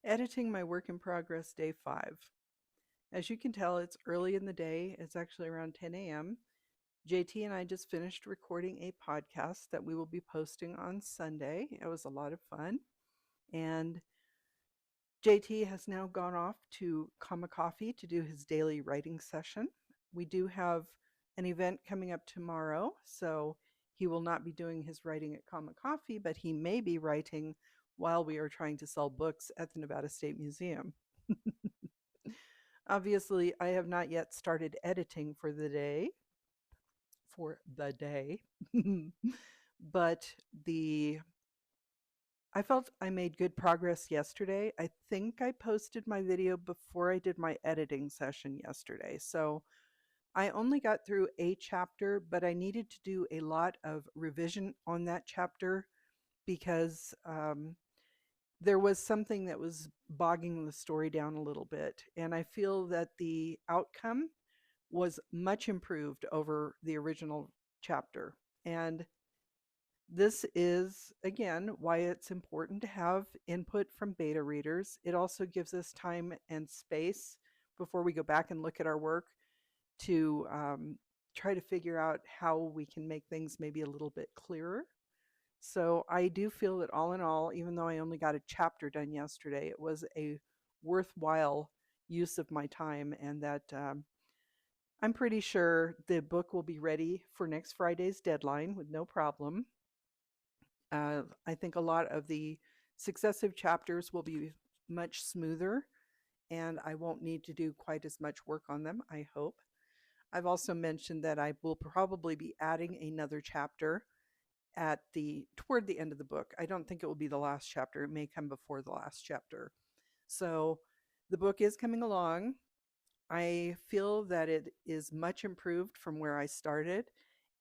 Editing my work in progress day 5. As you can tell, it's early in the day. It's actually around 10 a.m. JT and I just finished recording a podcast that we will be posting on Sunday. It was a lot of fun. And JT has now gone off to Comma Coffee to do his daily writing session. We do have an event coming up tomorrow, so he will not be doing his writing at Comma Coffee, but he may be writing while we are trying to sell books at the Nevada State Museum. Obviously, I have not yet started editing for the day. But the I felt I made good progress yesterday. I think I posted my video before I did my editing session yesterday. So I only got through a chapter, but I needed to do a lot of revision on that chapter because there was something that was bogging the story down a little bit. And I feel that the outcome was much improved over the original chapter. And this is, again, why it's important to have input from beta readers. It also gives us time and space before we go back and look at our work to try to figure out how we can make things maybe a little bit clearer. So I do feel that all in all, even though I only got a chapter done yesterday, it was a worthwhile use of my time, and that I'm pretty sure the book will be ready for next Friday's deadline with no problem. I think a lot of the successive chapters will be much smoother, and I won't need to do quite as much work on them, I hope. I've also mentioned that I will probably be adding another chapter toward the end of the book. I don't think it will be the last chapter. It may come before the last chapter. So the book is coming along. I feel that it is much improved from where I started,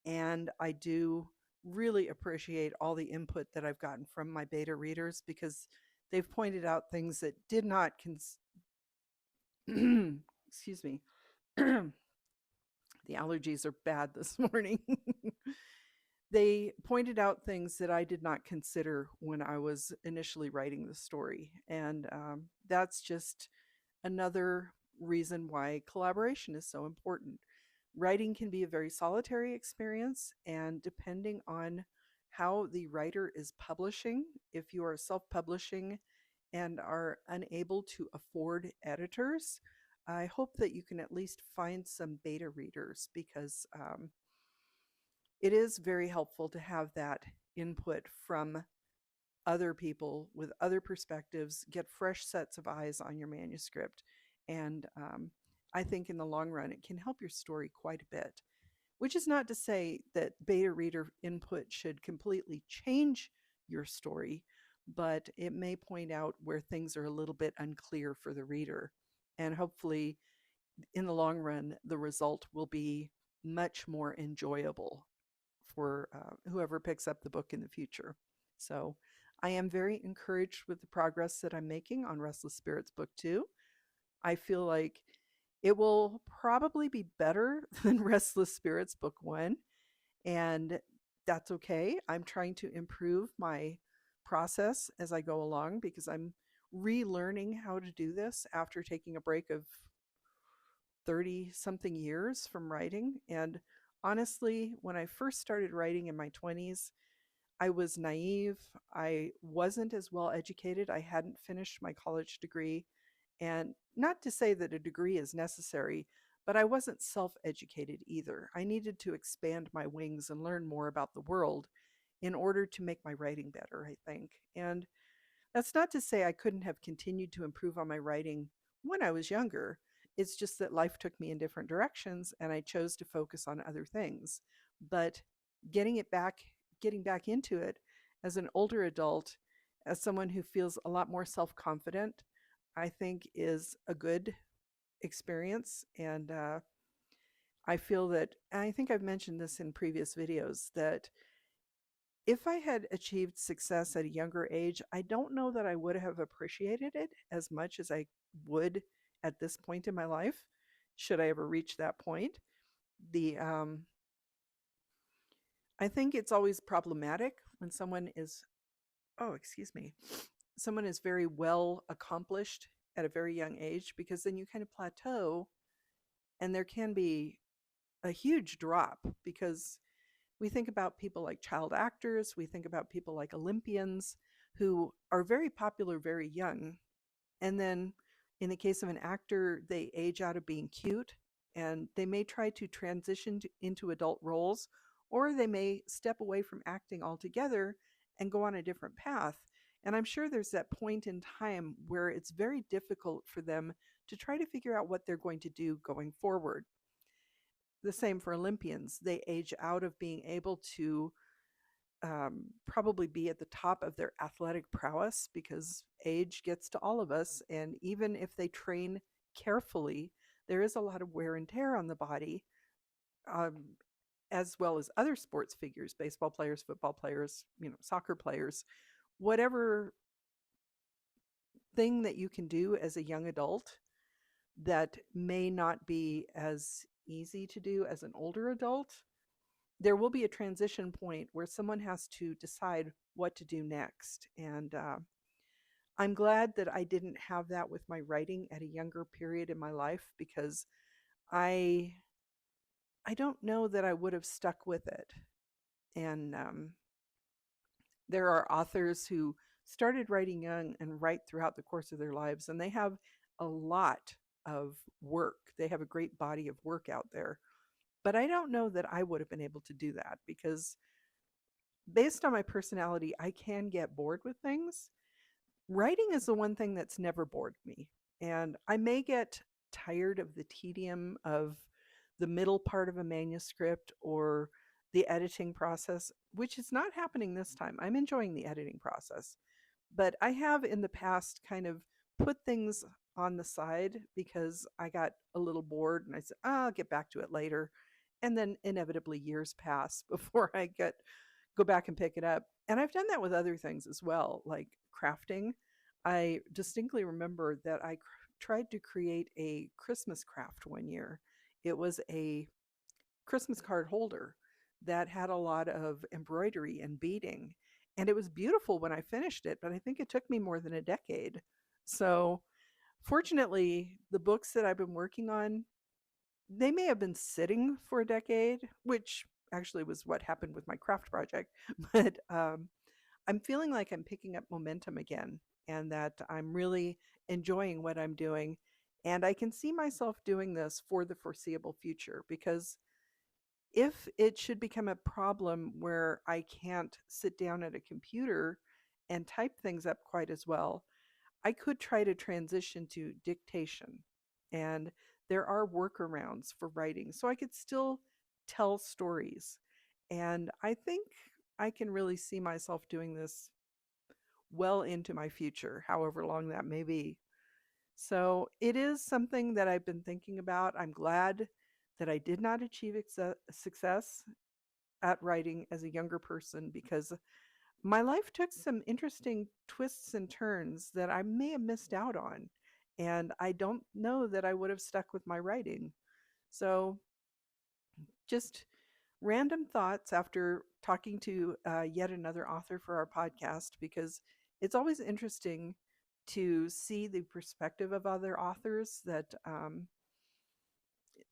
and I do really appreciate all the input that I've gotten from my beta readers because they've pointed out things that did not excuse me. The allergies are bad this morning. They pointed out things that I did not consider when I was initially writing the story. And that's just another reason why collaboration is so important. Writing can be a very solitary experience, and depending on how the writer is publishing, if you are self publishing and are unable to afford editors, I hope that you can at least find some beta readers because it is very helpful to have that input from other people with other perspectives, get fresh sets of eyes on your manuscript. And I think in the long run, it can help your story quite a bit, which is not to say that beta reader input should completely change your story, but it may point out where things are a little bit unclear for the reader. And hopefully, in the long run, the result will be much more enjoyable for whoever picks up the book in the future. So I am very encouraged with the progress that I'm making on Restless Spirits Book 2. I feel like it will probably be better than Restless Spirits Book 1, and that's okay. I'm trying to improve my process as I go along because I'm relearning how to do this after taking a break of 30 something years from writing. And honestly, when I first started writing in my 20s, I was naive. I wasn't as well educated. I hadn't finished my college degree. And not to say that a degree is necessary, but I wasn't self educated either. I needed to expand my wings and learn more about the world in order to make my writing better, I think. And that's not to say I couldn't have continued to improve on my writing when I was younger. It's just that life took me in different directions and I chose to focus on other things. But getting it back, getting back into it as an older adult, as someone who feels a lot more self confident, I think is a good experience. And I feel that, and I think I've mentioned this in previous videos, that if I had achieved success at a younger age, I don't know that I would have appreciated it as much as I would at this point in my life, should I ever reach that point. The I think it's always problematic when someone is, oh, excuse me, someone is very well accomplished at a very young age, because then you kind of plateau and there can be a huge drop, because we think about people like child actors, we think about people like Olympians who are very popular very young. And then in the case of an actor, they age out of being cute and they may try to transition into adult roles, or they may step away from acting altogether and go on a different path. And I'm sure there's that point in time where it's very difficult for them to try to figure out what they're going to do going forward. The same for Olympians. They age out of being able to probably be at the top of their athletic prowess, because age gets to all of us. And even if they train carefully, there is a lot of wear and tear on the body, um, as well as other sports figures, baseball players, football players, soccer players, whatever thing that you can do as a young adult that may not be as easy to do as an older adult. There will be a transition point where someone has to decide what to do next. And I'm glad that I didn't have that with my writing at a younger period in my life, because I I don't know that I would have stuck with it. And there are authors who started writing young and write throughout the course of their lives, and they have a lot of work. They have a great body of work out there. But I don't know that I would have been able to do that, because based on my personality, I can get bored with things. Writing is the one thing that's never bored me. And I may get tired of the tedium of the middle part of a manuscript or the editing process, which is not happening this time. I'm enjoying the editing process. But I have in the past kind of put things on the side because I got a little bored and I said, "Oh, I'll get back to it later." And then inevitably years pass before I go back and pick it up. And I've done that with other things as well, like crafting. I distinctly remember that I tried to create a Christmas craft one year. It was a Christmas card holder that had a lot of embroidery and beading. And it was beautiful when I finished it, but I think it took me more than a decade. So, fortunately, the books that I've been working on, they may have been sitting for a decade, which actually was what happened with my craft project. But I'm feeling like I'm picking up momentum again, and that I'm really enjoying what I'm doing. And I can see myself doing this for the foreseeable future, because if it should become a problem where I can't sit down at a computer and type things up quite as well, I could try to transition to dictation. And there are workarounds for writing, so I could still tell stories. And I think I can really see myself doing this well into my future, however long that may be. So it is something that I've been thinking about. I'm glad that I did not achieve success at writing as a younger person, because my life took some interesting twists and turns that I may have missed out on. And I don't know that I would have stuck with my writing. So, just random thoughts after talking to yet another author for our podcast, because it's always interesting to see the perspective of other authors. That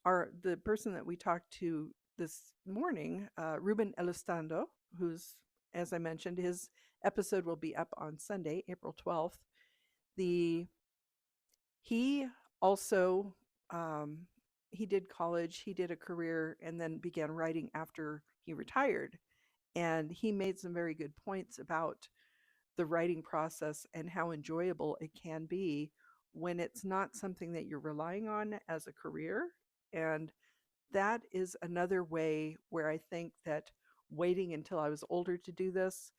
are the person that we talked to this morning, Ruben Elistando, who's, as I mentioned, his episode will be up on Sunday, April 12th. The He also he did college, he did a career, and then began writing after he retired. And he made some very good points about the writing process and how enjoyable it can be when it's not something that you're relying on as a career. And that is another way where I think that waiting until I was older to do this,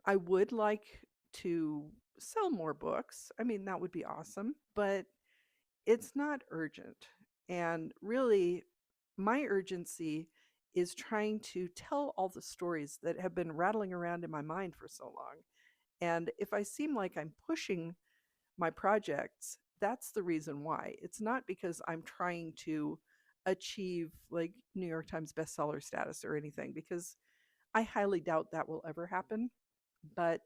I would like to sell more books. I mean, that would be awesome, but it's not urgent. And really, my urgency is trying to tell all the stories that have been rattling around in my mind for so long. And if I seem like I'm pushing my projects, that's the reason why. It's not because I'm trying to achieve like New York Times bestseller status or anything, because I highly doubt that will ever happen. But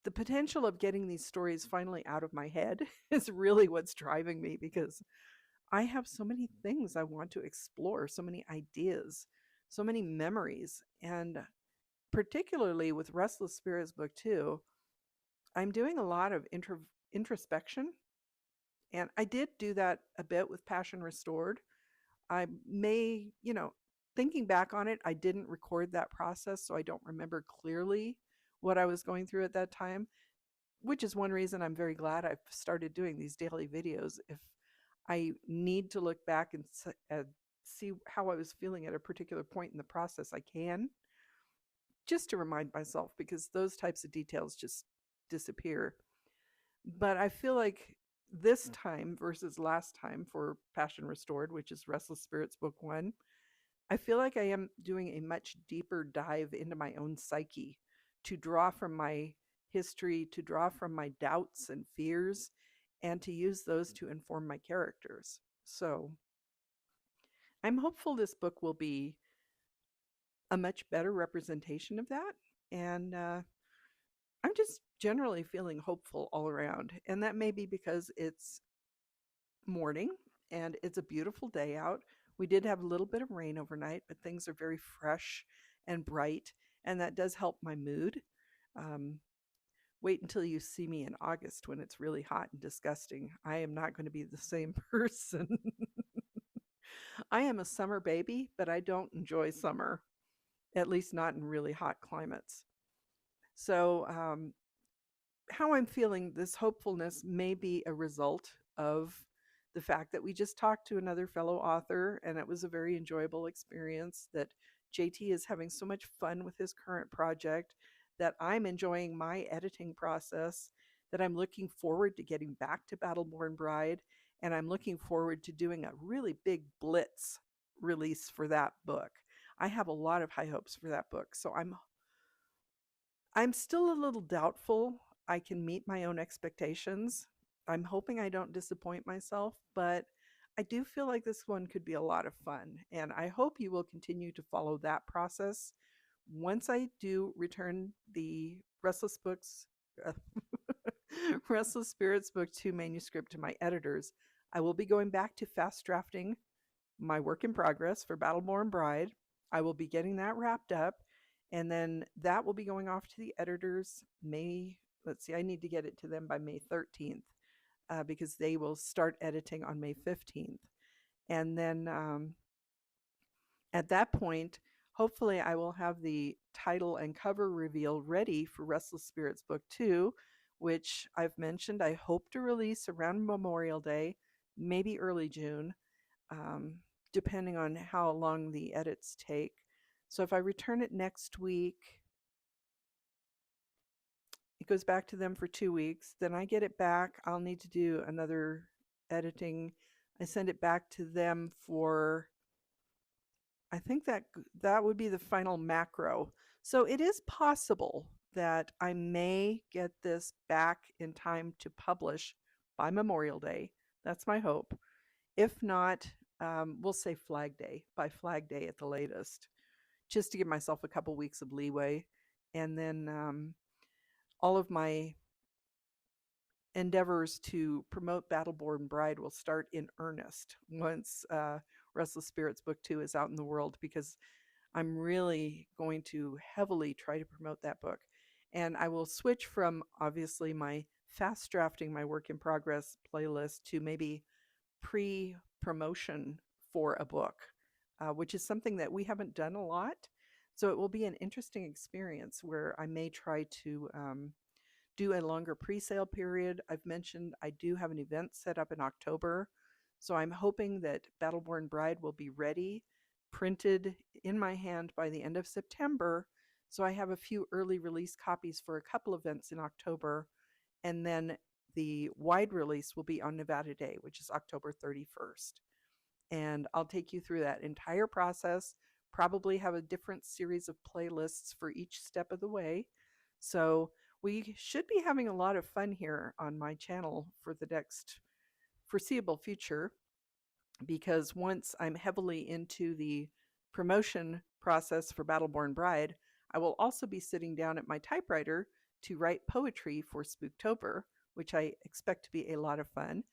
the potential of getting these stories finally out of my head is really what's driving me, because I have so many things I want to explore, so many ideas, so many memories. And particularly with Restless Spirits Book 2, I'm doing a lot of introspection. And I did do that a bit with Passion Restored. I may, thinking back on it, I didn't record that process, so I don't remember clearly what I was going through at that time, which is one reason I'm very glad I've started doing these daily videos. If I need to look back and see how I was feeling at a particular point in the process, I can, just to remind myself, because those types of details just disappear. But I feel like this time versus last time for Passion Restored, which is Restless Spirits Book 1, I feel like I am doing a much deeper dive into my own psyche, to draw from my history, to draw from my doubts and fears, and to use those to inform my characters. So I'm hopeful this book will be a much better representation of that. And I'm just generally feeling hopeful all around. And that may be because it's morning and it's a beautiful day out. We did have a little bit of rain overnight, but things are very fresh and bright, and that does help my mood. Um, Wait until you see me in August when it's really hot and disgusting. I am not going to be the same person. I am a summer baby, but I don't enjoy summer, at least not in really hot climates. So, how I'm feeling, this hopefulness may be a result of the fact that we just talked to another fellow author, and it was a very enjoyable experience, that JT is having so much fun with his current project, that I'm enjoying my editing process, that I'm looking forward to getting back to Battleborn Bride, and I'm looking forward to doing a really big blitz release for that book. I have a lot of high hopes for that book, so I'm still a little doubtful I can meet my own expectations. I'm hoping I don't disappoint myself, but I do feel like this one could be a lot of fun. And I hope you will continue to follow that process. Once I do return the uh, Restless Spirits Book 2 manuscript to my editors, I will be going back to fast drafting my work in progress for Battleborn Bride. I will be getting that wrapped up, and then that will be going off to the editors let's see, I need to get it to them by May 13th, because they will start editing on May 15th. And then at that point, hopefully I will have the title and cover reveal ready for Restless Spirits Book 2, which I've mentioned I hope to release around Memorial Day, maybe early June, um, depending on how long the edits take. So if I return it next week, it goes back to them for 2 weeks. Then I get it back. I'll need to do another editing. I send it back to them for, I think that would be the final macro. So it is possible that I may get this back in time to publish by Memorial Day. That's my hope. If not, we'll say Flag Day, by Flag Day at the latest, just to give myself a couple weeks of leeway. And then all of my endeavors to promote Battleborn Bride will start in earnest once Restless Spirits Book 2 is out in the world, because I'm really going to heavily try to promote that book. And I will switch from, obviously, my fast drafting my work in progress playlist to maybe pre-promotion for a book, which is something that we haven't done a lot. So it will be an interesting experience where I may try to do a longer pre-sale period. I've mentioned I do have an event set up in October, so I'm hoping that Battleborn Bride will be ready, printed in my hand by the end of September. So I have a few early release copies for a couple events in October, and then the wide release will be on Nevada Day, which is October 31st. And I'll take you through that entire process, probably have a different series of playlists for each step of the way. So we should be having a lot of fun here on my channel for the next foreseeable future, because once I'm heavily into the promotion process for Battleborn Bride, I will also be sitting down at my typewriter to write poetry for Spooktober, which I expect to be a lot of fun.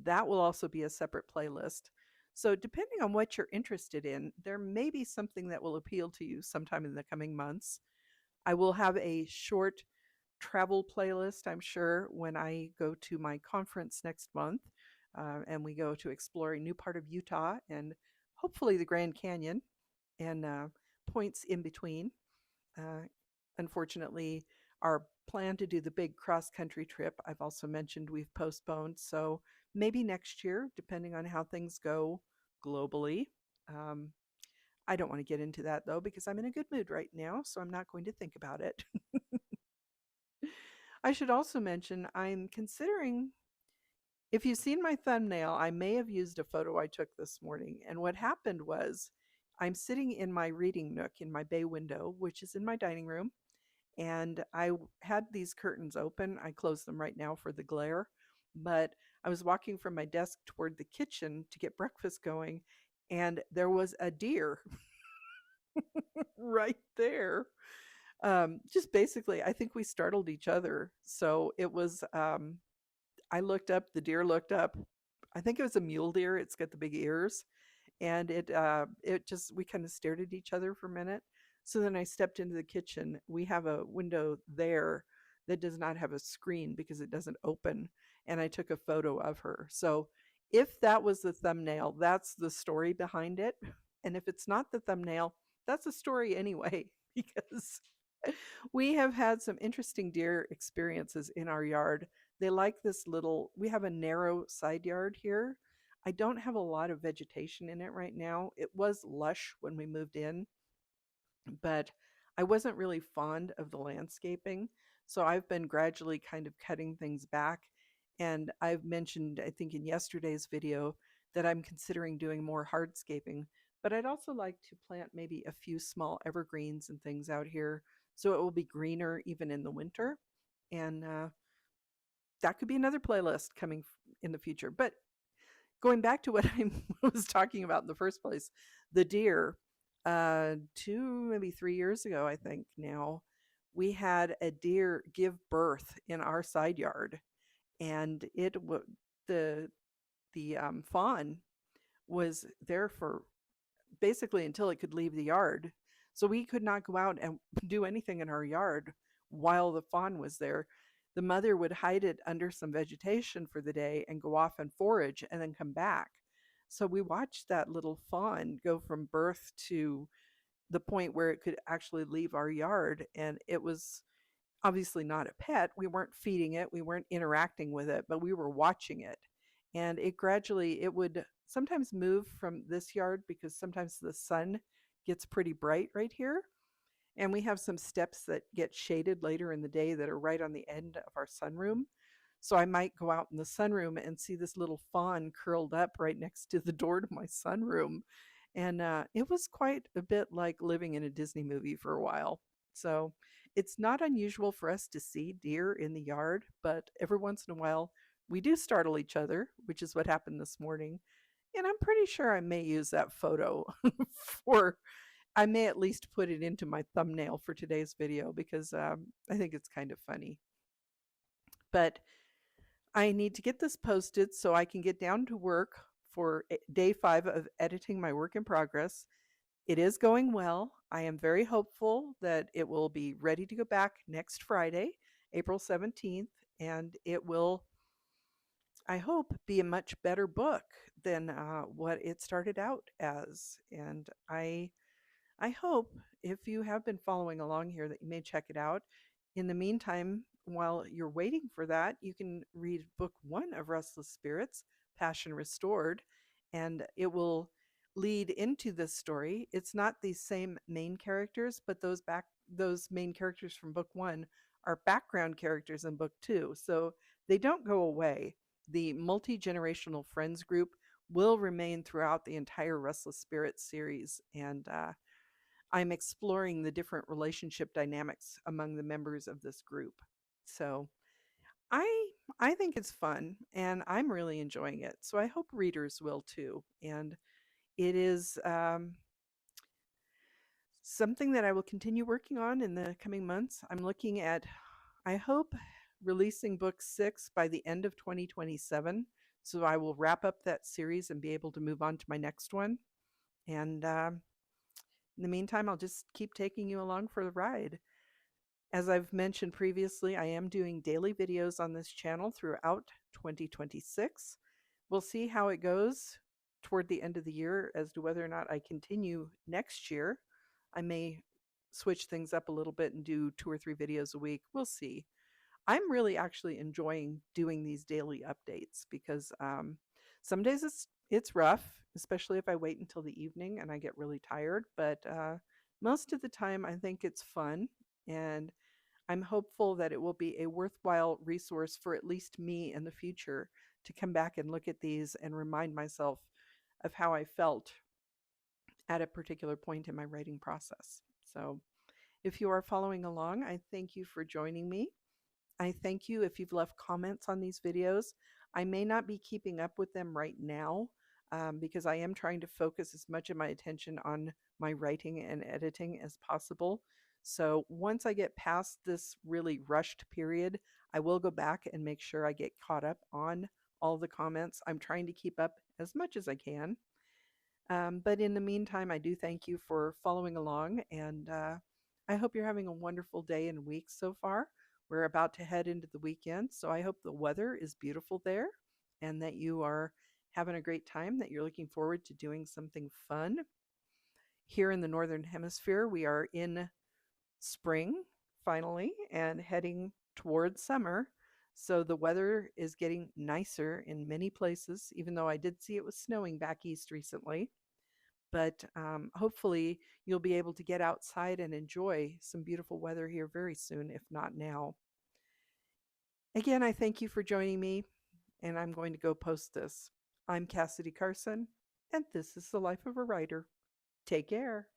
That will also be a separate playlist. So, depending on what you're interested in, there may be something that will appeal to you sometime in the coming months. I will have a short travel playlist, I'm sure, when I go to my conference next month and we go to explore a new part of Utah and hopefully the Grand Canyon and points in between. Uh, Unfortunately, our plan to do the big cross country trip, I've also mentioned we've postponed. So maybe next year, depending on how things go globally. Um, I don't want to get into that though, because I'm in a good mood right now. So I'm not going to think about it. I should also mention I'm considering, if you've seen my thumbnail, I may have used a photo I took this morning. And what happened was I'm sitting in my reading nook in my bay window, which is in my dining room. And I had these curtains open. I closed them right now for the glare. But I was walking from my desk toward the kitchen to get breakfast going. And there was a deer right there. Just basically, I think we startled each other. So it was I looked up, the deer looked up. I think it was a mule deer. It's got the big ears, and it just we kind of stared at each other for a minute. So then I stepped into the kitchen. We have a window there that does not have a screen because it doesn't open, and I took a photo of her. So if that was the thumbnail, that's the story behind it. And if it's not the thumbnail, that's a story anyway because we have had some interesting deer experiences in our yard. They like this little, we have a narrow side yard here. I don't have a lot of vegetation in it right now. It was lush when we moved in, but I wasn't really fond of the landscaping. So I've been gradually kind of cutting things back. And I've mentioned, I think in yesterday's video, that I'm considering doing more hardscaping. But I'd also like to plant maybe a few small evergreens and things out here so it will be greener even in the winter. And that could be another playlist coming in the future. But going back to what I was talking about in the first place, the deer, 2 maybe 3 years ago, I think now, we had a deer give birth in our side yard, and the fawn was there for basically until it could leave the yard. So we could not go out and do anything in our yard while the fawn was there. The mother would hide it under some vegetation for the day and go off and forage and then come back. So we watched that little fawn go from birth to the point where it could actually leave our yard. And it was obviously not a pet. We weren't feeding it, we weren't interacting with it, but we were watching it. And it would sometimes move from this yard because sometimes the sun gets pretty bright right here. And we have some steps that get shaded later in the day that are right on the end of our sunroom. So I might go out in the sunroom and see this little fawn curled up right next to the door to my sunroom. And it was quite a bit like living in a Disney movie for a while. So it's not unusual for us to see deer in the yard, but every once in a while we do startle each other, which is what happened this morning. And I'm pretty sure I may use that photo for, I may at least put it into my thumbnail for today's video because I think it's kind of funny. But I need to get this posted so I can get down to work for day 5 of editing my work in progress. It is going well. I am very hopeful that it will be ready to go back next Friday, April 17th, and it will, I hope, be a much better book than what it started out as. And I hope if you have been following along here that you may check it out. In the meantime, while you're waiting for that, you can read book 1 of Restless Spirits, Passion Restored, and it will lead into this story. It's not the same main characters, but those main characters from book 1 are background characters in book 2. So they don't go away. The multi-generational friends group will remain throughout the entire Restless Spirits series, and I'm exploring the different relationship dynamics among the members of this group. So I I think it's fun and I'm really enjoying it. So I hope readers will too. And it is something that I will continue working on in the coming months. I'm looking at, I hope releasing book 6 by the end of 2027. So I will wrap up that series and be able to move on to my next one. And in the meantime, I'll just keep taking you along for the ride. As I've mentioned previously, I am doing daily videos on this channel throughout 2026. We'll see how it goes toward the end of the year as to whether or not I continue next year. I may switch things up a little bit and do 2 or 3 videos a week. We'll see. I'm really actually enjoying doing these daily updates because some days it's rough, especially if I wait until the evening and I get really tired. But most of the time, I think it's fun, and I'm hopeful that it will be a worthwhile resource for at least me in the future to come back and look at these and remind myself of how I felt at a particular point in my writing process. So, if you are following along, I thank you for joining me. I thank you if you've left comments on these videos. I may not be keeping up with them right now because I am trying to focus as much of my attention on my writing and editing as possible. So once I get past this really rushed period, I will go back and make sure I get caught up on all the comments. I'm trying to keep up as much as I can. But in the meantime, I do thank you for following along, and I hope you're having a wonderful day and week so far. We're about to head into the weekend, so I hope the weather is beautiful there and that you are having a great time, that you're looking forward to doing something fun. Here in the Northern Hemisphere, we are in spring finally and heading towards summer. So the weather is getting nicer in many places, even though I did see it was snowing back east recently. But hopefully, you'll be able to get outside and enjoy some beautiful weather here very soon, if not now. Again, I thank you for joining me, and I'm going to go post this. I'm Cassidy Carson, and this is the life of a writer. Take care.